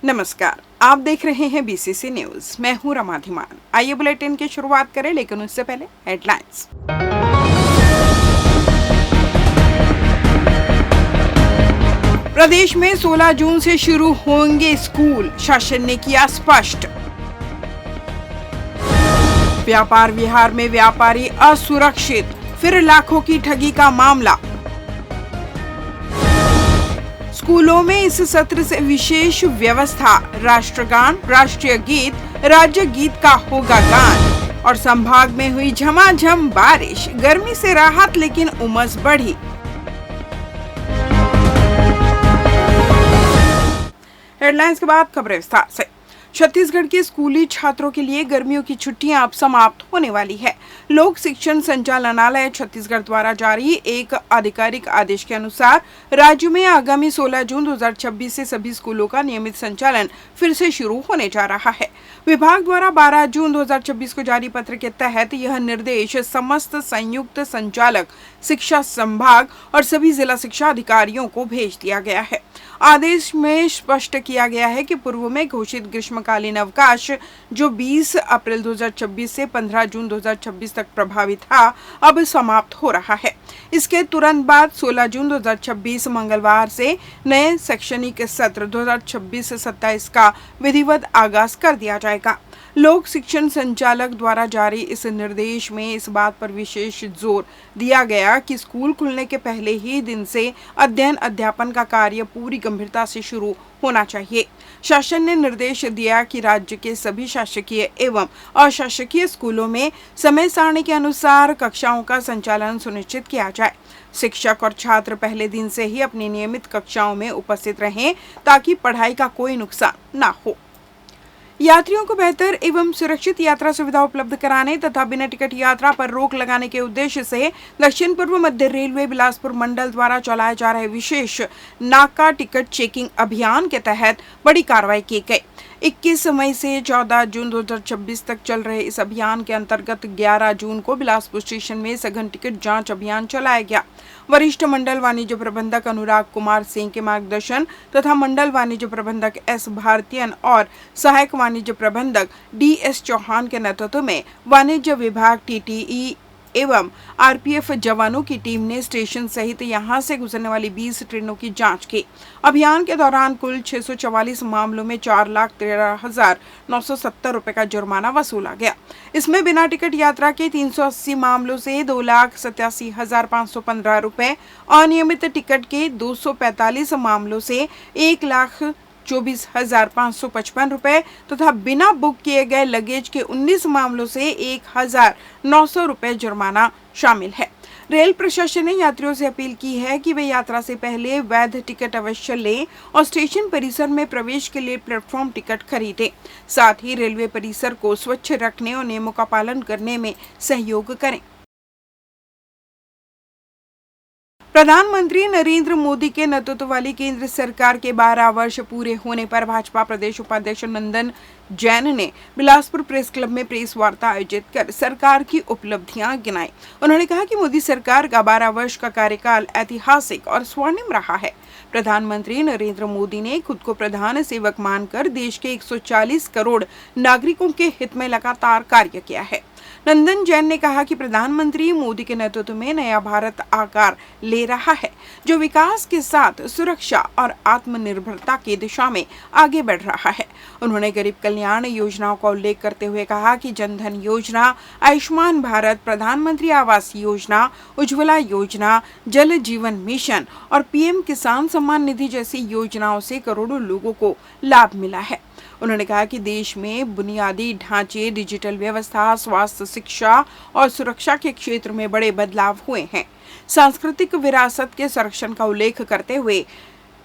नमस्कार, आप देख रहे हैं बीसीसी न्यूज। मैं हूं रमा धीमान। आइए बुलेटिन की शुरुआत करें, लेकिन उससे पहले हेडलाइंस। प्रदेश में 16 जून से शुरू होंगे स्कूल, शासन ने किया स्पष्ट। व्यापार विहार में व्यापारी असुरक्षित, फिर लाखों की ठगी का मामला। स्कूलों में इस सत्र से विशेष व्यवस्था, राष्ट्रगान, राष्ट्रीय गीत, राज्य गीत का होगा गान। और संभाग में हुई झमाझम बारिश, गर्मी से राहत लेकिन उमस बढ़ी। हेडलाइंस के बाद खबरें विस्तार से। छत्तीसगढ़ के स्कूली छात्रों के लिए गर्मियों की छुट्टियां अब समाप्त होने वाली है। लोक शिक्षण संचालनालय छत्तीसगढ़ द्वारा जारी एक आधिकारिक आदेश के अनुसार राज्य में आगामी 16 जून 2026 से सभी स्कूलों का नियमित संचालन फिर से शुरू होने जा रहा है। विभाग द्वारा 12 जून 2026 को जारी पत्र के तहत यह निर्देश समस्त संयुक्त संचालक शिक्षा संभाग और सभी जिला शिक्षा अधिकारियों को भेज दिया गया है। आदेश में स्पष्ट किया गया है कि पूर्व में घोषित ग्रीष्मकालीन अवकाश जो 20 अप्रैल 2026 से 15 जून 2026 तक प्रभावी था, अब समाप्त हो रहा है। इसके तुरंत बाद 16 जून 2026 मंगलवार से नए शैक्षणिक सत्र 2026-27 का विधिवत आगाज कर दिया जाएगा। लोक शिक्षण संचालक द्वारा जारी इस निर्देश में इस बात पर विशेष जोर दिया गया कि स्कूल खुलने के पहले ही दिन से अध्ययन अध्यापन का कार्य पूरी गंभीरता से शुरू होना चाहिए। शासन ने निर्देश दिया कि राज्य के सभी शासकीय एवं अशासकीय स्कूलों में समय सारणी के अनुसार कक्षाओं का संचालन सुनिश्चित किया जाए। शिक्षक और छात्र पहले दिन से ही अपनी नियमित कक्षाओं में उपस्थित रहें ताकि पढ़ाई का कोई नुकसान न हो। यात्रियों को बेहतर एवं सुरक्षित यात्रा सुविधा उपलब्ध कराने तथा बिना टिकट यात्रा पर रोक लगाने के उद्देश्य से दक्षिण पूर्व मध्य रेलवे बिलासपुर मंडल द्वारा चलाए जा रहे विशेष नाका टिकट चेकिंग अभियान के तहत बड़ी कार्रवाई की गई। 21 मई से 14 जून 2026 तक चल रहे इस अभियान के अंतर्गत 11 जून को बिलासपुर स्टेशन में सघन टिकट जांच अभियान चलाया गया। वरिष्ठ मंडल वाणिज्य प्रबंधक अनुराग कुमार सिंह के मार्गदर्शन तथा मंडल वाणिज्य प्रबंधक एस भारतीयन और सहायक वाणिज्य प्रबंधक डी.एस. चौहान के नेतृत्व में वाणिज्य विभाग, टीटीई एवं आरपीएफ जवानों की टीम ने स्टेशन सहित यहां से गुजरने वाली 20 ट्रेनों की जांच की। अभियान के दौरान कुल 644 मामलों में 4,13,970 रुपए का जुर्माना वसूला गया। इसमें बिना टिकट यात्रा के 380 मामलों से 2,87,515 रुपए, अनियमित टिकट के 245 मामलों से 1,24,555 रुपए तथा बिना बुक किए गए लगेज के 19 मामलों से 1,900 रुपए जुर्माना शामिल है। रेल प्रशासन ने यात्रियों से अपील की है कि वे यात्रा से पहले वैध टिकट अवश्य लें और स्टेशन परिसर में प्रवेश के लिए प्लेटफॉर्म टिकट खरीदें। साथ ही रेलवे परिसर को स्वच्छ रखने और नियमों का पालन करने में सहयोग करें। प्रधानमंत्री नरेंद्र मोदी के नेतृत्व वाली केंद्र सरकार के 12 वर्ष पूरे होने पर भाजपा प्रदेश उपाध्यक्ष नंदन जैन ने बिलासपुर प्रेस क्लब में प्रेस वार्ता आयोजित कर सरकार की उपलब्धियां गिनाई। उन्होंने कहा कि मोदी सरकार का 12 वर्ष का कार्यकाल ऐतिहासिक और स्वर्णिम रहा है। प्रधानमंत्री नरेंद्र मोदी ने खुद को प्रधान सेवक मानकर देश के 140 करोड़ नागरिकों के हित में लगातार कार्य किया है। नंदन जैन ने कहा कि प्रधानमंत्री मोदी के नेतृत्व में नया भारत आकार ले रहा है, जो विकास के साथ सुरक्षा और आत्मनिर्भरता की दिशा में आगे बढ़ रहा है। उन्होंने गरीब कल्याण योजनाओं का उल्लेख करते हुए कहा कि जनधन योजना, आयुष्मान भारत, प्रधानमंत्री आवास योजना, उज्ज्वला योजना, जल जीवन मिशन और पीएम किसान सम्मान निधि जैसी योजनाओं से करोड़ों लोगों को लाभ मिला है। उन्होंने कहा कि देश में बुनियादी ढांचे, डिजिटल व्यवस्था, स्वास्थ्य, शिक्षा और सुरक्षा के क्षेत्र में बड़े बदलाव हुए हैं। सांस्कृतिक विरासत के संरक्षण का उल्लेख करते हुए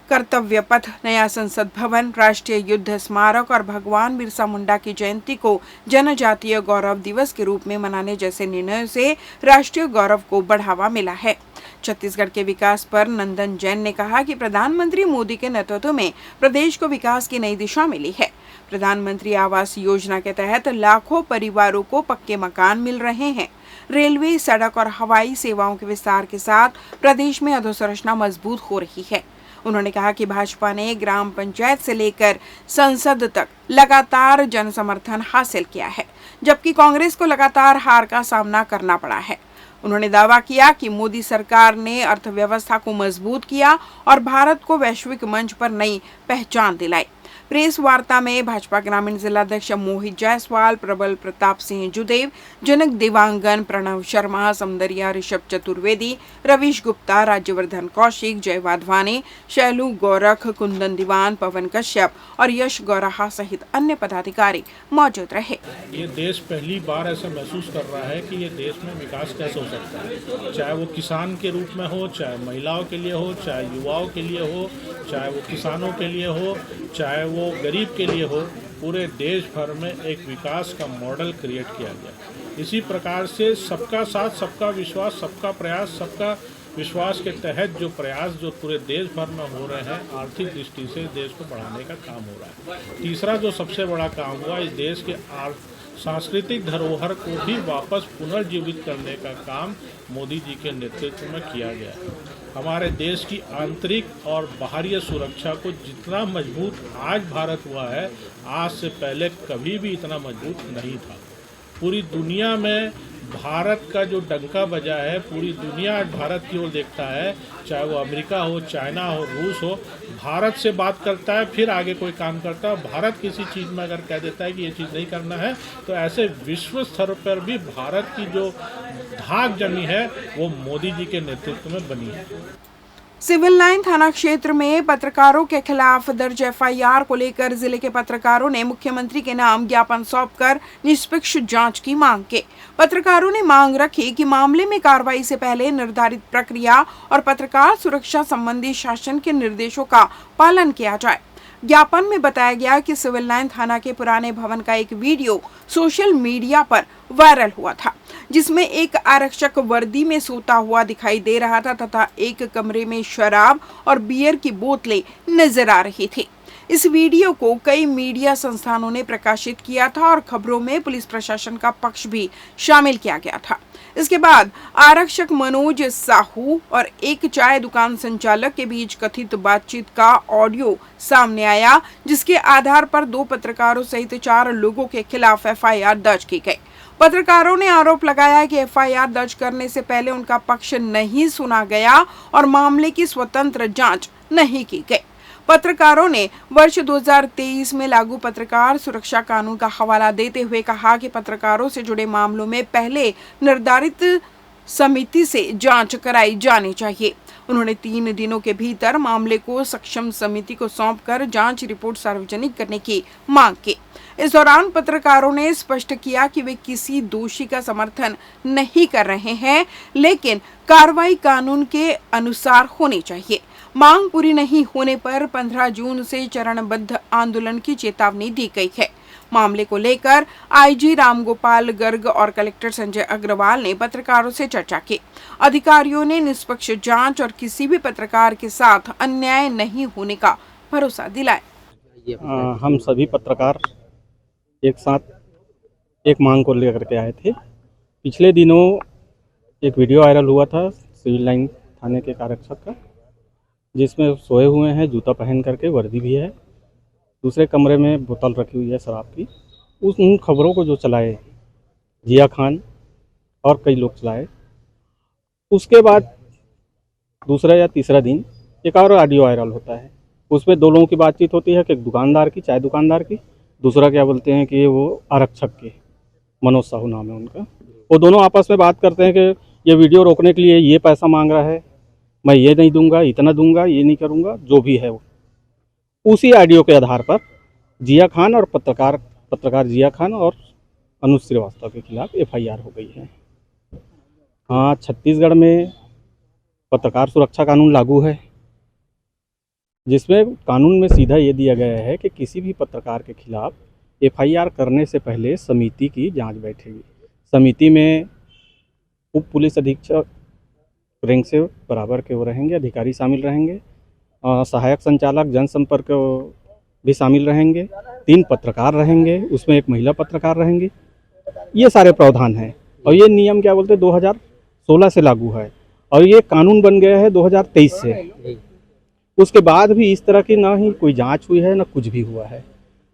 कर्तव्य पथ, नया संसद भवन, राष्ट्रीय युद्ध स्मारक और भगवान बिरसा मुंडा की जयंती को जनजातीय गौरव दिवस के रूप में मनाने जैसे निर्णयों से राष्ट्रीय गौरव को बढ़ावा मिला है। छत्तीसगढ़ के विकास पर नंदन जैन ने कहा कि प्रधानमंत्री मोदी के नेतृत्व में प्रदेश को विकास की नई दिशा मिली है। प्रधानमंत्री आवास योजना के तहत लाखों परिवारों को पक्के मकान मिल रहे हैं। रेलवे, सड़क और हवाई सेवाओं के विस्तार के साथ प्रदेश में अधोसंरचना मजबूत हो रही है। उन्होंने कहा कि भाजपा ने ग्राम पंचायत से लेकर संसद तक लगातार जन समर्थन हासिल किया है, जबकि कांग्रेस को लगातार हार का सामना करना पड़ा है। उन्होंने दावा किया कि मोदी सरकार ने अर्थव्यवस्था को मजबूत किया और भारत को वैश्विक मंच पर नई पहचान दिलाई। प्रेस वार्ता में भाजपा ग्रामीण जिलाध्यक्ष मोहित जायसवाल, प्रबल प्रताप सिंह जुदेव, जनक देवांगन, प्रणव शर्मा, सौंदर्या ऋषभ चतुर्वेदी, रवीश गुप्ता, राज्यवर्धन कौशिक, जय वाधवानी, शैलू गौरख, कुंदन दीवान, पवन कश्यप और यश गौराहा सहित अन्य पदाधिकारी मौजूद रहे। ये देश पहली बार ऐसा महसूस कर रहा है कि ये देश में विकास कैसे हो सकता है, चाहे वो किसान के रूप में हो, चाहे महिलाओं के लिए हो, चाहे युवाओं के लिए हो, चाहे वो किसानों के लिए हो, चाहे वो गरीब के लिए हो। पूरे देश भर में एक विकास का मॉडल क्रिएट किया गया। इसी प्रकार से सबका साथ, सबका विश्वास, सबका प्रयास, सबका विश्वास के तहत जो प्रयास जो पूरे देश भर में हो रहे हैं, आर्थिक दृष्टि से देश को बढ़ाने का काम हो रहा है। तीसरा जो सबसे बड़ा काम हुआ, इस देश के सांस्कृतिक धरोहर को भी वापस पुनर्जीवित करने का काम मोदी जी के नेतृत्व में किया गया है। हमारे देश की आंतरिक और बाहरी सुरक्षा को जितना मजबूत आज भारत हुआ है, आज से पहले कभी भी इतना मजबूत नहीं था। पूरी दुनिया में भारत का जो डंका बजा है, पूरी दुनिया आज भारत की ओर देखता है, चाहे वो अमेरिका हो, चाइना हो, रूस हो, भारत से बात करता है, फिर आगे कोई काम करता है। भारत किसी चीज़ में अगर कह देता है कि ये चीज़ नहीं करना है, तो ऐसे विश्व स्तर पर भी भारत की जो धाक जमी है वो मोदी जी के नेतृत्व में बनी है। सिविल लाइन थाना क्षेत्र में पत्रकारों के खिलाफ दर्ज एफआईआर को लेकर जिले के पत्रकारों ने मुख्यमंत्री के नाम ज्ञापन सौंपकर निष्पक्ष जांच की मांग की। पत्रकारों ने मांग रखी कि मामले में कार्रवाई से पहले निर्धारित प्रक्रिया और पत्रकार सुरक्षा संबंधी शासन के निर्देशों का पालन किया जाए। ज्ञापन में बताया गया कि सिविल लाइन थाना के पुराने भवन का एक वीडियो सोशल मीडिया पर वायरल हुआ था, जिसमें एक आरक्षक वर्दी में सोता हुआ दिखाई दे रहा था तथा एक कमरे में शराब और बियर की बोतलें नजर आ रही थी। इस वीडियो को कई मीडिया संस्थानों ने प्रकाशित किया था और खबरों में पुलिस प्रशासन का पक्ष भी शामिल किया गया था। इसके बाद आरक्षक मनोज साहू और एक चाय दुकान संचालक के बीच कथित बातचीत का ऑडियो सामने आया, जिसके आधार पर 2 पत्रकारों सहित 4 लोगों के खिलाफ एफआईआर दर्ज की गई। पत्रकारों ने आरोप लगाया कि एफआईआर दर्ज करने से पहले उनका पक्ष नहीं सुना गया और मामले की स्वतंत्र जांच नहीं की गई। पत्रकारों ने वर्ष 2023 में लागू पत्रकार सुरक्षा कानून का हवाला देते हुए कहा कि पत्रकारों से जुड़े मामलों में पहले निर्धारित समिति से जांच कराई जानी चाहिए। उन्होंने 3 दिनों के भीतर मामले को सक्षम समिति को सौंपकर जांच रिपोर्ट सार्वजनिक करने की मांग की। इस दौरान पत्रकारों ने स्पष्ट किया कि वे किसी दोषी का समर्थन नहीं कर रहे हैं, लेकिन कार्रवाई कानून के अनुसार होनी चाहिए। मांग पूरी नहीं होने पर 15 जून से चरणबद्ध आंदोलन की चेतावनी दी गई है। मामले को लेकर आईजी रामगोपाल गर्ग और कलेक्टर संजय अग्रवाल ने पत्रकारों से चर्चा की। अधिकारियों ने निष्पक्ष जांच और किसी भी पत्रकार के साथ अन्याय नहीं होने का भरोसा दिलाया। हम सभी पत्रकार एक साथ एक मांग को लेकर के आए थे। पिछले दिनों एक वीडियो वायरल हुआ था सिविल लाइन थाने के आरक्षक का, जिसमें सोए हुए हैं, जूता पहन करके, वर्दी भी है, दूसरे कमरे में बोतल रखी हुई है शराब की। उन खबरों को जो चलाए जिया खान और कई लोग चलाए, उसके बाद दूसरा या तीसरा दिन एक और ऑडियो वायरल होता है। उसमें 2 लोगों की बातचीत होती है कि एक दुकानदार की, चाय दुकानदार की, दूसरा क्या बोलते हैं कि वो आरक्षक के, मनोज साहू नाम है उनका। वो दोनों आपस में बात करते हैं कि ये वीडियो रोकने के लिए ये पैसा मांग रहा है, मैं ये नहीं दूंगा, इतना दूंगा, ये नहीं करूंगा, जो भी है वो। उसी ऑडियो के आधार पर जिया खान और पत्रकार जिया खान और अनुज श्रीवास्तव के खिलाफ एफआईआर हो गई है। हाँ, छत्तीसगढ़ में पत्रकार सुरक्षा कानून लागू है, जिसमें कानून में सीधा ये दिया गया है कि किसी भी पत्रकार के खिलाफ एफआईआर करने से पहले समिति की जांच बैठेगी। समिति में उप पुलिस अधीक्षक रैंक से बराबर के वो रहेंगे, अधिकारी शामिल रहेंगे, सहायक संचालक जनसंपर्क भी शामिल रहेंगे, 3 पत्रकार रहेंगे, उसमें एक महिला पत्रकार रहेंगी। ये सारे प्रावधान हैं और ये नियम क्या बोलते हैं 2016 से लागू है और ये कानून बन गया है 2023 से। उसके बाद भी इस तरह की ना ही कोई जांच हुई है ना कुछ भी हुआ है।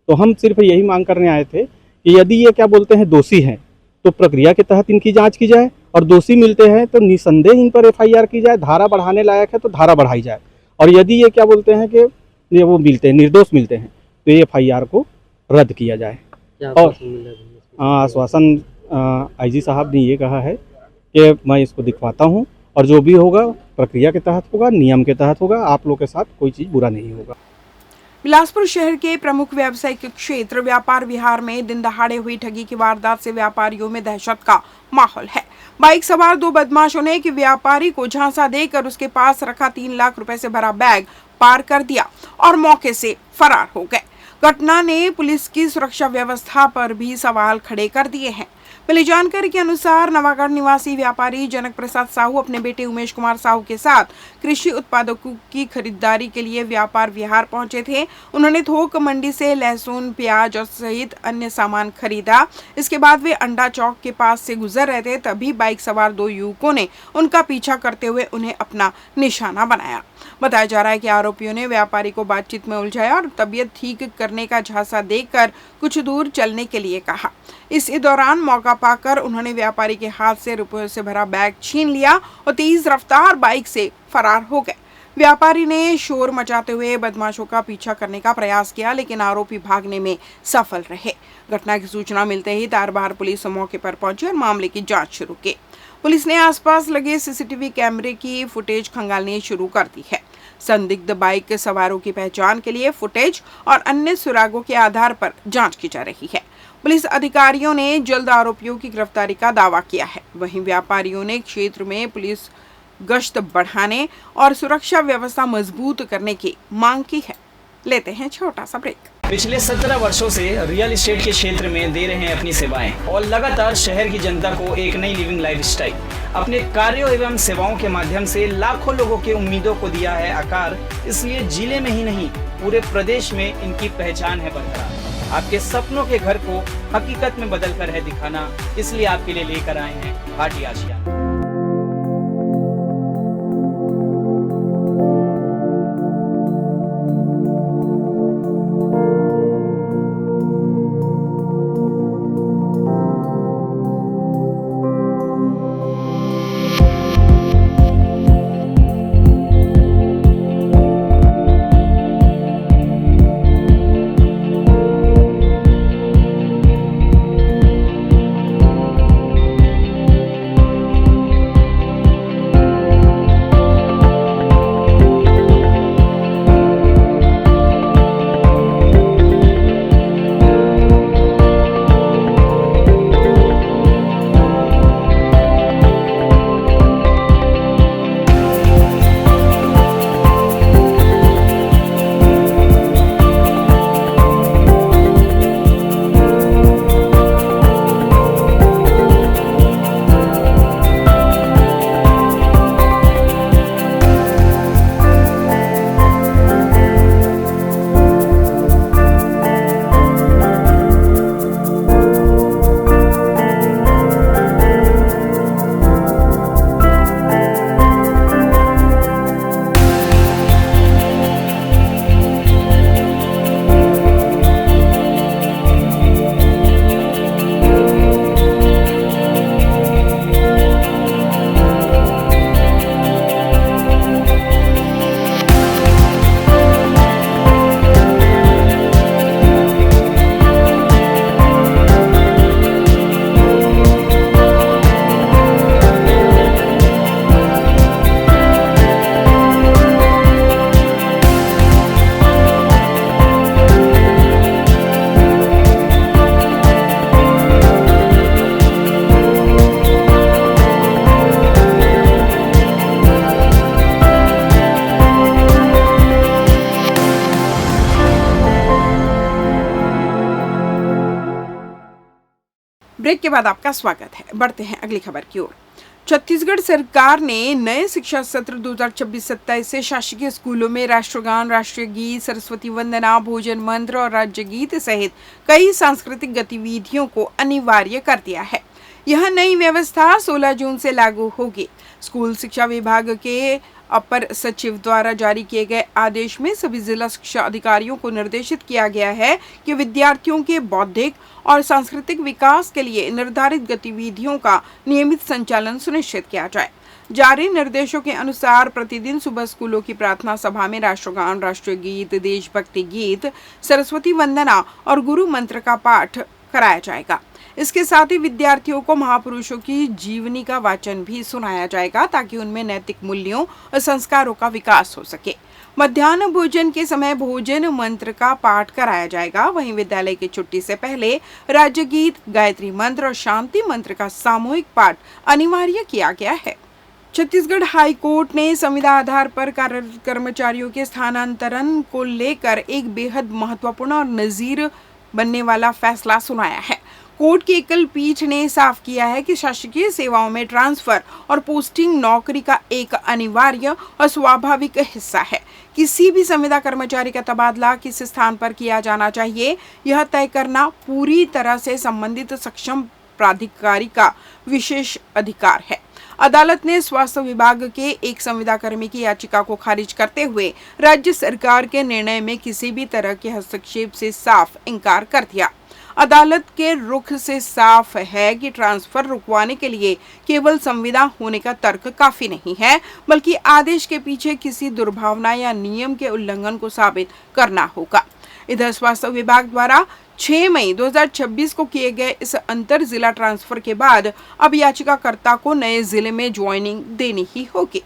तो हम सिर्फ यही मांग करने आए थे कि यदि ये क्या बोलते हैं दोषी हैं तो प्रक्रिया के तहत इनकी जांच की जाए, और दोषी मिलते हैं तो निसंदेह इन पर एफआईआर की जाए, धारा बढ़ाने लायक है तो धारा बढ़ाई जाए, और यदि ये क्या बोलते हैं कि ये वो मिलते हैं, निर्दोष मिलते हैं, तो ये एफआईआर को रद्द किया जाए। और आश्वासन आईजी साहब ने ये कहा है कि मैं इसको दिखवाता हूँ और जो भी होगा प्रक्रिया के तहत होगा, नियम के तहत होगा, आप लोग के साथ कोई चीज़ बुरा नहीं होगा। बिलासपुर शहर के प्रमुख व्यावसायिक क्षेत्र व्यापार विहार में दिन दहाड़े हुई ठगी की वारदात से व्यापारियों में दहशत का माहौल है। बाइक सवार दो बदमाशों ने एक व्यापारी को झांसा देकर उसके पास रखा 3 लाख रुपए से भरा बैग पार कर दिया और मौके से फरार हो गए। घटना ने पुलिस की सुरक्षा व्यवस्था पर भी सवाल खड़े कर दिए हैं। मिली जानकारी के अनुसार नवागढ़ निवासी व्यापारी जनक प्रसाद साहू अपने बेटे उमेश कुमार साहू के साथ कृषि उत्पादकों की खरीदारी के लिए व्यापार विहार पहुंचे थे। उन्होंने थोक मंडी से लहसुन, प्याज और सहित अन्य सामान खरीदा। इसके बाद वे अंडा चौक के पास से गुजर रहे थे, तभी बाइक सवार 2 युवकों ने उनका पीछा करते हुए उन्हें अपना निशाना बनाया। बताया जा रहा है कि आरोपियों ने व्यापारी को बातचीत में उलझाया और तबीयत ठीक करने का झांसा देकर कुछ दूर चलने के लिए कहा। इसी दौरान मौका पाकर उन्होंने व्यापारी के हाथ से रुपयों से भरा बैग छीन लिया और तेज रफ्तार बाइक से फरार हो गए। व्यापारी ने शोर मचाते हुए बदमाशों का पीछा करने का प्रयास किया, लेकिन आरोपी भागने में सफल रहे। घटना की सूचना मिलते ही तारबहार पुलिस मौके पर पहुंची और मामले की जांच शुरू की। पुलिस ने आसपास लगे सीसीटीवी कैमरे की फुटेज खंगालनी शुरू कर दी है। संदिग्ध बाइक सवारों की पहचान के लिए फुटेज और अन्य सुरागों के आधार पर जांच की जा रही है। पुलिस अधिकारियों ने जल्द आरोपियों की गिरफ्तारी का दावा किया है। वहीं व्यापारियों ने क्षेत्र में पुलिस गश्त बढ़ाने और सुरक्षा व्यवस्था मजबूत करने की मांग की है। लेते हैं छोटा सा ब्रेक। पिछले 17 वर्षों से रियल एस्टेट के क्षेत्र में दे रहे हैं अपनी सेवाएं और लगातार शहर की जनता को एक नई लिविंग लाइफस्टाइल। अपने कार्यों एवं सेवाओं के माध्यम से लाखों लोगों की उम्मीदों को दिया है आकार। इसलिए जिले में ही नहीं पूरे प्रदेश में इनकी पहचान है बरकरार। आपके सपनों के घर को हकीकत में बदल कर है दिखाना, इसलिए आपके लिए लेकर आए हैं भाटी आशियाना। ब्रेक के बाद आपका स्वागत है। बढ़ते हैं अगली खबर की ओर। छत्तीसगढ़ सरकार ने नए शिक्षा सत्र 2026-27 से शासकीय स्कूलों में राष्ट्रगान, राष्ट्रीय गीत, सरस्वती वंदना, भोजन मंत्र और राज्य गीत सहित कई सांस्कृतिक गतिविधियों को अनिवार्य कर दिया है। यह नई व्यवस्था 16 जून से लागू होगी। स्कूल शिक्षा विभाग के अपर सचिव द्वारा जारी किए गए आदेश में सभी जिला शिक्षा अधिकारियों को निर्देशित किया गया है कि विद्यार्थियों के बौद्धिक और सांस्कृतिक विकास के लिए निर्धारित गतिविधियों का नियमित संचालन सुनिश्चित किया जाए। जारी निर्देशों के अनुसार प्रतिदिन सुबह स्कूलों की प्रार्थना सभा में राष्ट्रगान, राष्ट्रीय गीत, देशभक्ति गीत, सरस्वती वंदना और गुरु मंत्र का पाठ कराया जाएगा। इसके साथ ही विद्यार्थियों को महापुरुषों की जीवनी का वाचन भी सुनाया जाएगा ताकि उनमें नैतिक मूल्यों और संस्कारों का विकास हो सके। मध्याह्न भोजन के समय भोजन मंत्र का पाठ कराया जाएगा। वहीं विद्यालय की छुट्टी से पहले राज्य गीत, गायत्री मंत्र और शांति मंत्र का सामूहिक पाठ अनिवार्य किया गया है। छत्तीसगढ़ हाई कोर्ट ने संविदा आधार पर कार्यरत कर्मचारियों के स्थानांतरण को लेकर एक बेहद महत्वपूर्ण और नजीर बनने वाला फैसला सुनाया है। कोर्ट की एकल पीठ ने साफ किया है कि शासकीय सेवाओं में ट्रांसफर और पोस्टिंग नौकरी का एक अनिवार्य और स्वाभाविक हिस्सा है। किसी भी संविदा कर्मचारी का तबादला किस स्थान पर किया जाना चाहिए, यह तय करना पूरी तरह से संबंधित सक्षम प्राधिकारी का विशेष अधिकार है। अदालत ने स्वास्थ्य विभाग के एक संविदा कर्मी की याचिका को खारिज करते हुए राज्य सरकार के निर्णय में किसी भी तरह के हस्तक्षेप से साफ इनकार कर दिया। अदालत के रुख से साफ है कि ट्रांसफर रुकवाने के लिए केवल संविदा होने का तर्क काफी नहीं है, बल्कि आदेश के पीछे किसी दुर्भावना या नियम के उल्लंघन को साबित करना होगा। इधर स्वास्थ्य विभाग द्वारा 6 मई 2026 को किए गए इस अंतर जिला ट्रांसफर के बाद अब याचिकाकर्ता को नए जिले में ज्वाइनिंग देनी ही होगी।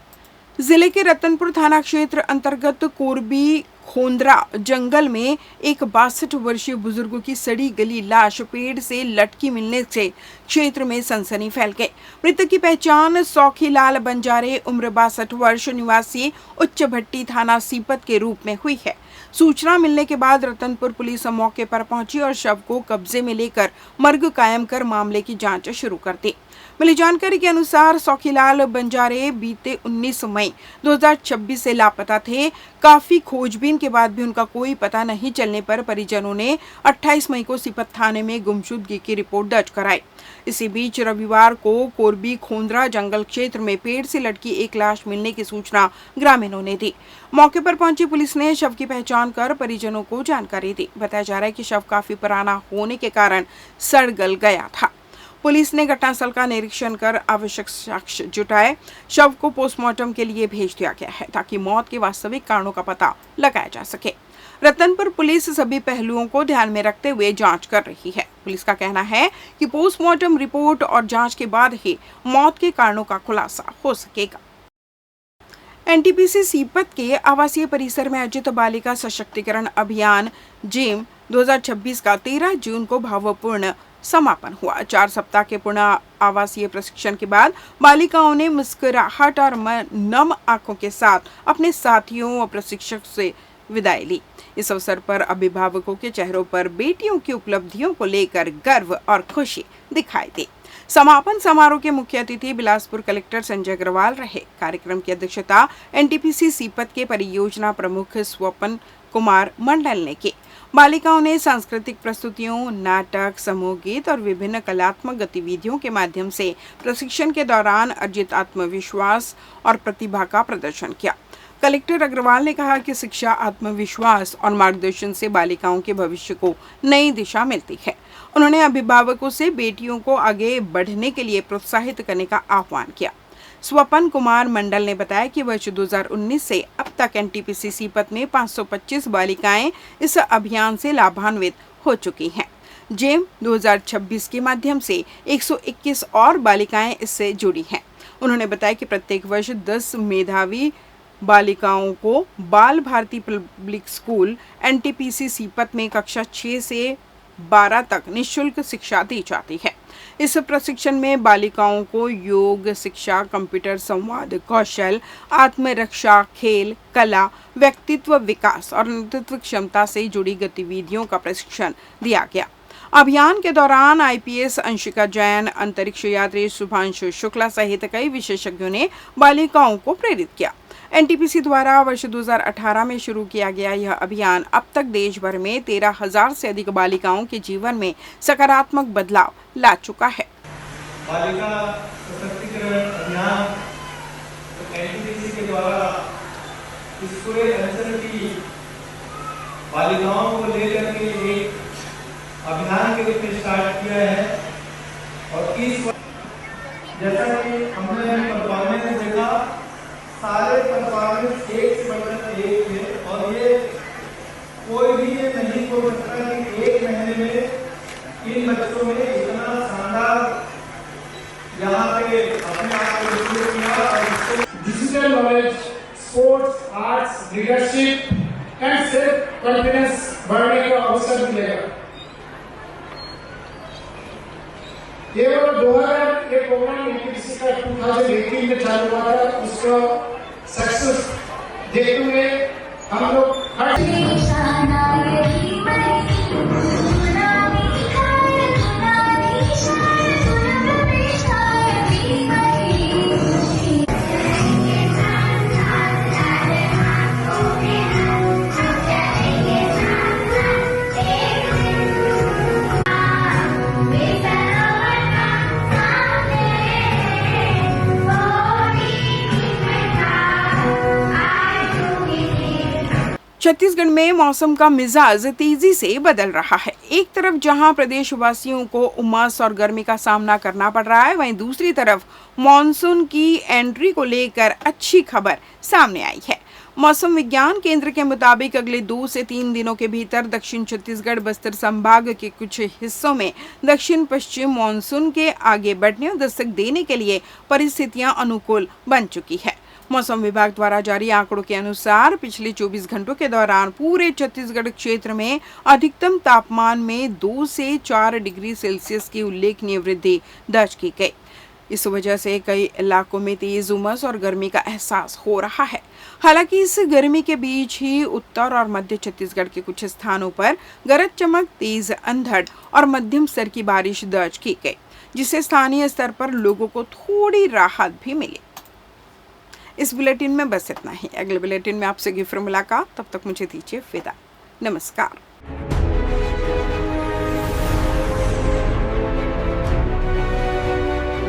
जिले के रतनपुर थाना क्षेत्र अंतर्गत कोरबी खोंदरा जंगल में एक 62 वर्षीय बुजुर्ग की सड़ी गली लाश पेड़ से लटकी मिलने से क्षेत्र में सनसनी फैल गई। मृतक की पहचान सौखीलाल बंजारे उम्र 62 वर्ष निवासी उच्च भट्टी थाना सीपत के रूप में हुई है। सूचना मिलने के बाद रतनपुर पुलिस मौके पर पहुंची और शव को कब्जे में लेकर मर्ग कायम कर मामले की जांच शुरू कर दी। मिली जानकारी के अनुसार सौखीलाल बंजारे बीते 19 मई 2026 से लापता थे। काफी खोजबीन के बाद भी उनका कोई पता नहीं चलने पर परिजनों ने 28 मई को सीपत थाने में गुमशुदगी की रिपोर्ट दर्ज कराई। इसी बीच रविवार को कोरबी खोंदरा जंगल क्षेत्र में पेड़ से लटकी एक लाश मिलने की सूचना ग्रामीणों ने दी। मौके पर पहुंची पुलिस ने शव की पहचान कर परिजनों को जानकारी दी। बताया जा रहा है कि शव काफी पुराना होने के कारण सड़ गल गया था। पुलिस ने घटनास्थल का निरीक्षण कर आवश्यक साक्ष्य जुटाए। शव को पोस्टमार्टम के लिए भेज दिया गया है ताकि मौत के वास्तविक कारणों का पता लगाया जा सके। रतनपुर पुलिस सभी पहलुओं को ध्यान में रखते हुए जांच कर रही है। पुलिस का कहना है कि पोस्टमार्टम रिपोर्ट और जांच के बाद ही मौत के कारणों का खुलासा हो सकेगा। एनटीपीसी सीपत के आवासीय परिसर में आयोजित बालिका सशक्तिकरण अभियान जेम 2026 का 13 जून को भावपूर्ण समापन हुआ। 4 सप्ताह के पूर्ण आवासीय प्रशिक्षण के बाद बालिकाओं ने मुस्कुराहट और नम आंखों के साथ अपने साथियों और प्रशिक्षक से विदाई ली। इस अवसर पर अभिभावकों के चेहरों पर बेटियों की उपलब्धियों को लेकर गर्व और खुशी दिखाई दी। समापन समारोह के मुख्य अतिथि बिलासपुर कलेक्टर संजय अग्रवाल रहे। कार्यक्रम की अध्यक्षता एनटीपीसी सीपत के परियोजना प्रमुख स्वपन कुमार मंडल ने की। बालिकाओं ने सांस्कृतिक प्रस्तुतियों, नाटक, समूह गीत और विभिन्न कलात्मक गतिविधियों के माध्यम से प्रशिक्षण के दौरान अर्जित आत्मविश्वास और प्रतिभा का प्रदर्शन किया। कलेक्टर अग्रवाल ने कहा कि शिक्षा, आत्मविश्वास और मार्गदर्शन से बालिकाओं के भविष्य को नई दिशा मिलती है। उन्होंने अभिभावकों से बेटियों को आगे बढ़ने के लिए प्रोत्साहित करने का आह्वान किया। स्वपन कुमार मंडल ने बताया कि वर्ष 2019 से अब तक एनटीपीसी सीपत में 525 बालिकाएं इस अभियान से लाभान्वित हो चुकी हैं। जेम 2026 के माध्यम से 121 और बालिकाएं इससे जुड़ी हैं। उन्होंने बताया कि प्रत्येक वर्ष 10 मेधावी बालिकाओं को Bal Bharati public school NTPC Sipat में कक्षा 6 से 12 तक निःशुल्क शिक्षा दी जाती है। इस प्रशिक्षण में बालिकाओं को योग शिक्षा, कंप्यूटर संवाद कौशल, आत्मरक्षा, खेल, कला, व्यक्तित्व विकास और नेतृत्व क्षमता से जुड़ी गतिविधियों का प्रशिक्षण दिया गया। अभियान के दौरान आईपीएस अंशिका जैन, अंतरिक्ष यात्री शुभांशु शुक्ला सहित कई विशेषज्ञों ने बालिकाओं को प्रेरित किया। एनटीपीसी द्वारा वर्ष 2018 में शुरू किया गया यह अभियान अब तक देश भर में 13,000 से अधिक बालिकाओं के जीवन में सकारात्मक बदलाव ला चुका है। बालिका सशक्तिकरण अभियान एनटीपीसी के द्वारा इस पूरे अंचल की बालिकाओं को लेकर के एक अभियान के रूप में स्टार्ट किया है। और इस जैसा कि हमने परफॉर्मेंस देखा, सारे परफॉर्मेंस एक से बढ़कर एक है और ये कोई भी ये नहीं बोल सकता कि एक महीने में इन बच्चों ने इतना शानदार यहाँ पे अपने आप को विकसित किया। और digital knowledge, sports, arts, leadership and self confidence बढ़ने का अवसर मिलेगा। केवल 2000 एक प्रोग्राम यूपीएससी का 2018 में चालू हुआ था, उसका सक्सेस देखते हुए हम लोग छत्तीसगढ़ में मौसम का मिजाज तेजी से बदल रहा है। एक तरफ जहां प्रदेशवासियों को उमस और गर्मी का सामना करना पड़ रहा है, वहीं दूसरी तरफ मॉनसून की एंट्री को लेकर अच्छी खबर सामने आई है। मौसम विज्ञान केंद्र के मुताबिक अगले 2 से 3 दिनों के भीतर दक्षिण छत्तीसगढ़ बस्तर संभाग के कुछ हिस्सों में दक्षिण पश्चिम मॉनसून के आगे बढ़ने और दस्तक देने के लिए परिस्थितियां अनुकूल बन चुकी है। मौसम विभाग द्वारा जारी आंकड़ों के अनुसार पिछले 24 घंटों के दौरान पूरे छत्तीसगढ़ क्षेत्र में अधिकतम तापमान में 2 से 4 डिग्री सेल्सियस की उल्लेखनीय वृद्धि दर्ज की गई। इस वजह से कई इलाकों में तेज उमस और गर्मी का एहसास हो रहा है। हालांकि इस गर्मी के बीच ही उत्तर और मध्य छत्तीसगढ़ के कुछ स्थानों पर गरज चमक, तेज अंधड़ और मध्यम स्तर की बारिश दर्ज की गई, जिससे स्थानीय स्तर पर लोगों को थोड़ी राहत भी मिली। इस बुलेटिन में बस इतना ही। अगले बुलेटिन में आपसे फिर मुलाकात, तब तक मुझे दीजिए विदा। नमस्कार।